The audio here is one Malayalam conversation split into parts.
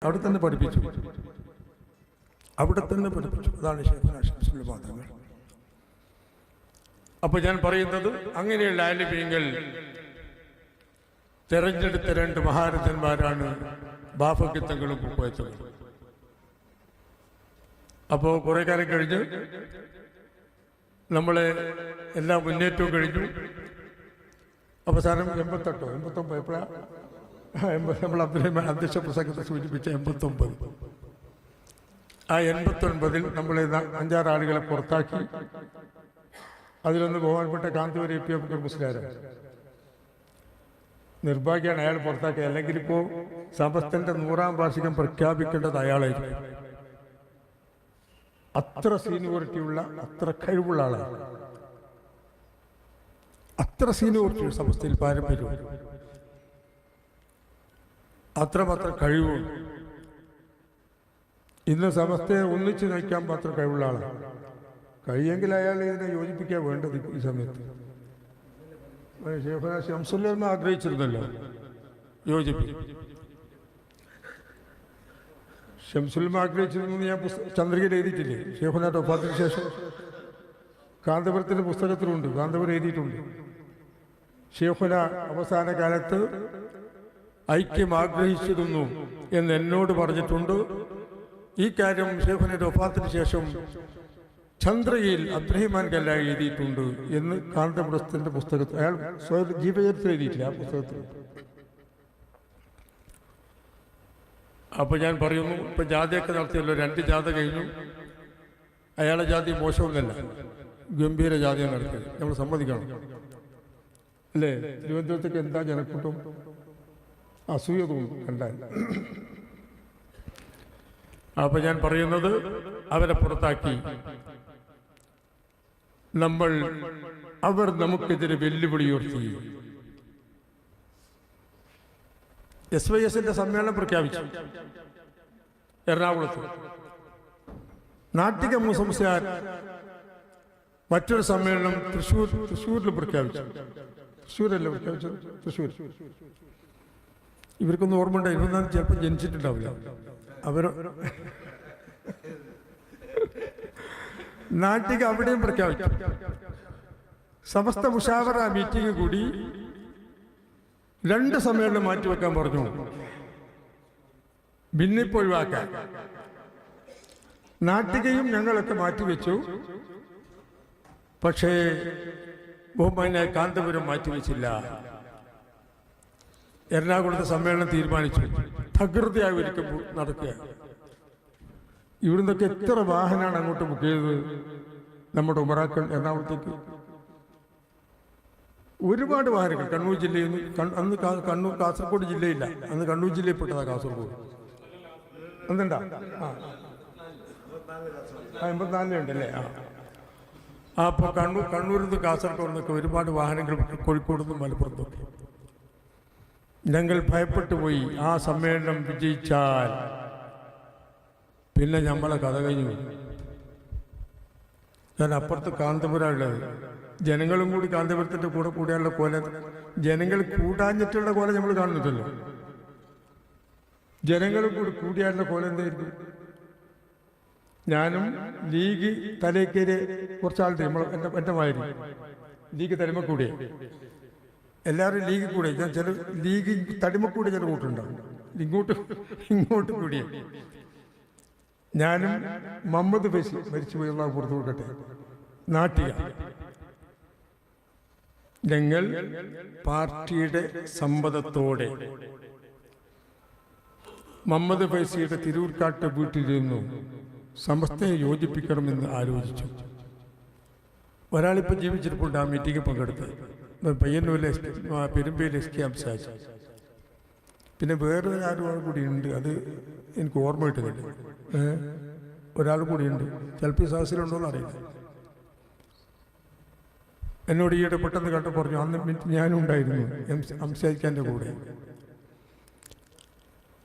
അവിടെ തന്നെ പഠിപ്പിച്ചു. അതാണ് ശൈഖുനാ ശംസുൽ വാദങ്ങൾ. അപ്പോൾ ഞാൻ പറയുന്നത്, അങ്ങനെയുള്ള ആലിമീങ്ങൾ തെരഞ്ഞെടുത്ത രണ്ട് മഹാരഥന്മാരാണ് ബാഫക്കിത്തങ്ങളും കുക്കോയത്തങ്ങളും. അപ്പോൾ കുറേ കാലം കഴിഞ്ഞ് നമ്മളെ എല്ലാ മുന്നേറ്റവും കഴിഞ്ഞു. അവസാനം 89 എപ്പോഴാണ് നമ്മൾ അബ്ദുറഹ്മാൻ അധ്യക്ഷ പ്രസംഗത്തെ സൂചിപ്പിച്ച 89. ആ 89-ൽ നമ്മളെ 5-6 ആളുകളെ പുറത്താക്കി. അതിലൊന്ന് ബഹുമാനപ്പെട്ട കാന്തപുരം എ പി അബൂബക്കർ മുസ്ലിയാരാണ്. നിർഭാഗ്യമാണ് അയാൾ പുറത്താക്കിയത്. അല്ലെങ്കിൽ ഇപ്പോൾ സമസ്തന്റെ 100ാം വാർഷികം പ്രഖ്യാപിക്കേണ്ടത് അയാളായിരിക്കും. അത്ര സീനിയോറിറ്റിയുള്ള, അത്ര കഴിവുള്ള ആളാണ്. അത്ര സീനിയോറിറ്റി സമസ്തയിൽ പാരമ്പര്യം, അത്രമാത്രം കഴിവുണ്ട്. ഇന്ന് സമസ്തയെ ഒന്നിച്ചു നയിക്കാൻ മാത്രം കഴിവുള്ള ആളാണ്. കഴിയെങ്കിൽ അയാൾ ഇതിനെ യോജിപ്പിക്കാൻ വേണ്ടത് ഈ സമയത്ത്. ശൈഖുനാ ശംസുൽ ഉലമ ആഗ്രഹിച്ചിരുന്നല്ലോ യോജിപ്പിക്കും. ശംസുൽ ഉലമ ആഗ്രഹിച്ചിരുന്നു. ഞാൻ ചന്ദ്രികയിൽ എഴുതിയിട്ടില്ലേ? ശൈഖുനാ വഫാത്തിന് ശേഷം കാന്തപുരത്തിൻ്റെ പുസ്തകത്തിലുണ്ട്, കാന്തപുരം എഴുതിയിട്ടുണ്ട്. ശൈഖുന അവസാന കാലത്ത് ഐക്യം ആഗ്രഹിച്ചിരുന്നു എന്ന് എന്നോട് പറഞ്ഞിട്ടുണ്ട്. ഈ കാര്യം ശൈഖുനയുടെ വഫാത്തിന് ശേഷം ചന്ദ്രയിൽ അബ്ദുറഹ്മാൻ കല്ലായി എഴുതിയിട്ടുണ്ട് എന്ന് കാന്തപുരത്തിൻ്റെ പുസ്തകത്തിൽ, അയാൾ സ്വയം ജീവചരിത്രം എഴുതിയിട്ടില്ല, ആ പുസ്തകത്തിൽ. അപ്പോൾ ഞാൻ പറയുന്നു, ഇപ്പം ജാതിയൊക്കെ നടത്തിയല്ലോ, 2 ജാഥ കഴിഞ്ഞു. അയാളെ ജാതി മോശമൊന്നല്ല, ഗംഭീര ജാതിയാണ് നടത്തിയത്. നമ്മൾ സമ്മതിക്കണം അല്ലേ? തിരുവനന്തപുരത്തേക്ക് എന്താ ജനക്കൂട്ടം, അസൂയ തോന്നും കണ്ടാൽ. അപ്പൊ ഞാൻ പറയുന്നത്, അവരെ പുറത്താക്കി. അവർ നമുക്കെതിരെ വെല്ലുവിളി ഉയർത്തി. SYSന്റെ സമ്മേളനം പ്രഖ്യാപിച്ചു എറണാകുളത്ത്. നാട്ടിക മുസ്ലിയാർ മറ്റൊരു സമ്മേളനം തൃശ്ശൂരിൽ പ്രഖ്യാപിച്ചു. തൃശ്ശൂരല്ലേ പ്രഖ്യാപിച്ചത്? തൃശ്ശൂർ. ഇവർക്കൊന്നും ഓർമ്മ ഉണ്ടായി, ഇവരൊന്നും ചിലപ്പോൾ ജനിച്ചിട്ടുണ്ടാവില്ല. നാട്ടിക അവിടെയും പ്രഖ്യാപിച്ചു. സമസ്ത മുഷാവറ മീറ്റിംഗ് കൂടി 2 സമ്മേളനം മാറ്റിവെക്കാൻ പറഞ്ഞു, ഭിന്നിപ്പ് ഒഴിവാക്കാൻ. നാട്ടികയും ഞങ്ങളൊക്കെ മാറ്റിവെച്ചു. പക്ഷേ ബഹുമാന്യ കാന്തപുരം മാറ്റിവെച്ചില്ല. എറണാകുളത്തെ സമ്മേളനം തീരുമാനിച്ചു. തകൃതിയായി ഒരിക്കൽ നടക്കുക. ഇവിടുന്നൊക്കെ എത്ര വാഹനമാണ് അങ്ങോട്ട് ബുക്ക് ചെയ്തത് നമ്മുടെ ഉമറാക്കൾ എറണാകുളത്തേക്ക്? ഒരുപാട് വാഹനങ്ങൾ. കണ്ണൂർ ജില്ലയിൽ നിന്ന്, അന്ന് കാസർഗോഡ് ജില്ലയില്ല, അന്ന് കണ്ണൂർ ജില്ലയിൽ പെട്ടതാ കാസർഗോഡ്. എന്തുണ്ടാ? 84 ഉണ്ടല്ലേ? അപ്പോൾ കണ്ണൂരിൽ നിന്ന് കാസർഗോഡ് നിന്നൊക്കെ ഒരുപാട് വാഹനങ്ങൾ, കോഴിക്കോട് നിന്നും മലപ്പുറത്തൊക്കെ. ഞങ്ങൾ ഭയപ്പെട്ടു പോയി. ആ സമ്മേളനം വിജയിച്ചാൽ പിന്നെ നമ്മളെ കഥ കഴിഞ്ഞു. ഞാൻ അപ്പുറത്ത് കാന്തപുരം ഉള്ളത്. ജനങ്ങളും കൂടി കാന്തപുരത്തിൻ്റെ കൂടെ കൂടിയാലുള്ള കോല, ജനങ്ങൾ കൂടാഞ്ഞിട്ടുള്ള കോല നമ്മൾ കാണുന്നില്ലല്ലോ. ജനങ്ങളും കൂടി കൂടിയാലുള്ള കോല എന്തായിരിക്കും? ഞാനും ലീഗ് തലേക്കേര് കുറച്ചാളുടെ എൻ്റെ മാതിരി ലീഗ് തടിമക്കൂടിയ, എല്ലാവരും ലീഗ് കൂടെ, ഞാൻ ചില ലീഗ് തടിമക്കൂടെ ചില കൂട്ടുണ്ടാവും, ഇങ്ങോട്ട് കൂടിയ. ഞാനും മുഹമ്മദ് ഫൈസി മരിച്ചുപോയി, അള്ളാഹു പുറത്തു കൊടുക്കട്ടെ, നാട്ടിക. ഞങ്ങൾ പാർട്ടിയുടെ സമ്മതത്തോടെ മുഹമ്മദ് ഫൈസിയുടെ തിരൂർക്കാട്ട് വീട്ടിലിരുന്നു സമസ്തയെ യോജിപ്പിക്കണമെന്ന് ആലോചിച്ചു. ഒരാളിപ്പോൾ ജീവിച്ചിരിപ്പുണ്ട് ആ മീറ്റിംഗ് പങ്കെടുത്ത്, പയ്യന്നൂരിലെ പെരുമ്പയിൽ SK അംസാജ്. പിന്നെ വേറെ ആരും കൂടി ഉണ്ട്, അത് എനിക്ക് ഓർമ്മ കിട്ടുന്നില്ല. ഒരാൾ കൂടിയുണ്ട്, ചിലപ്പോൾ ഈ സാഹസിലുണ്ടോയെന്ന് അറിയില്ല. എന്നോട് ഈയിടെ പെട്ടെന്ന് കണ്ടു പറഞ്ഞു, അന്ന് ഞാനും ഉണ്ടായിരുന്നു അംസാജിക്കാൻ്റെ കൂടെ.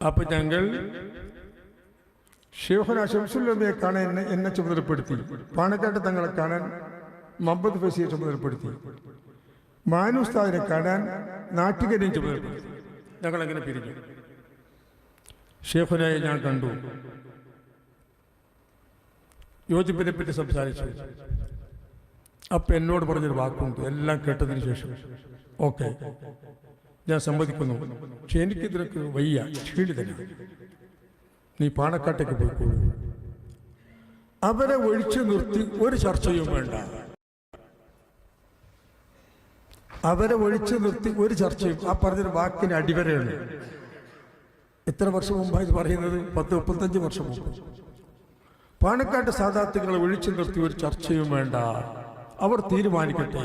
അപ്പം ഞങ്ങൾ ശൈഖുനാ ശംസുൽ ഉലമയെ കാണാൻ എന്നെ ചുമതലപ്പെടുത്തി, പാണക്കാട്ട് തങ്ങളെ കാണാൻ മുഹമ്മദ് ഫൈസിയെ ചുമതലപ്പെടുത്തി, മാനുസ്താദിനെ കാണാൻ നാട്ടികനെയും ചുമതലപ്പെടുത്തി. ഞങ്ങളങ്ങനെ പിരിഞ്ഞു. ഷേഖുനായി ഞാൻ കണ്ടു, യോജിപ്പിനെ പറ്റി സംസാരിച്ചു. അപ്പം എന്നോട് പറഞ്ഞൊരു വാക്കുണ്ട്, എല്ലാം കേട്ടതിന് ശേഷം ഓക്കെ ഞാൻ സമ്മതിക്കുന്നു, പക്ഷെ എനിക്കിതിനൊക്കെ വയ്യ, ക്ഷീണിതനാണ്, നീ പാണക്കാട്ടേക്ക് പോയിക്കോളൂ. അവരെ ഒഴിച്ചു നിർത്തി ഒരു ചർച്ചയും വേണ്ട, അവരെ ഒഴിച്ചു നിർത്തി ഒരു ചർച്ചയും. ആ പറഞ്ഞൊരു വാക്കിന് അടിവരയാണ്. എത്ര വർഷം മുമ്പാണ് ഇത് പറയുന്നത്? 10-35 വർഷം മുമ്പ്. പാണക്കാട്ട് സാദാത്തുകളെ ഒഴിച്ചു നിർത്തി ഒരു ചർച്ചയും വേണ്ട, അവർ തീരുമാനിക്കട്ടെ.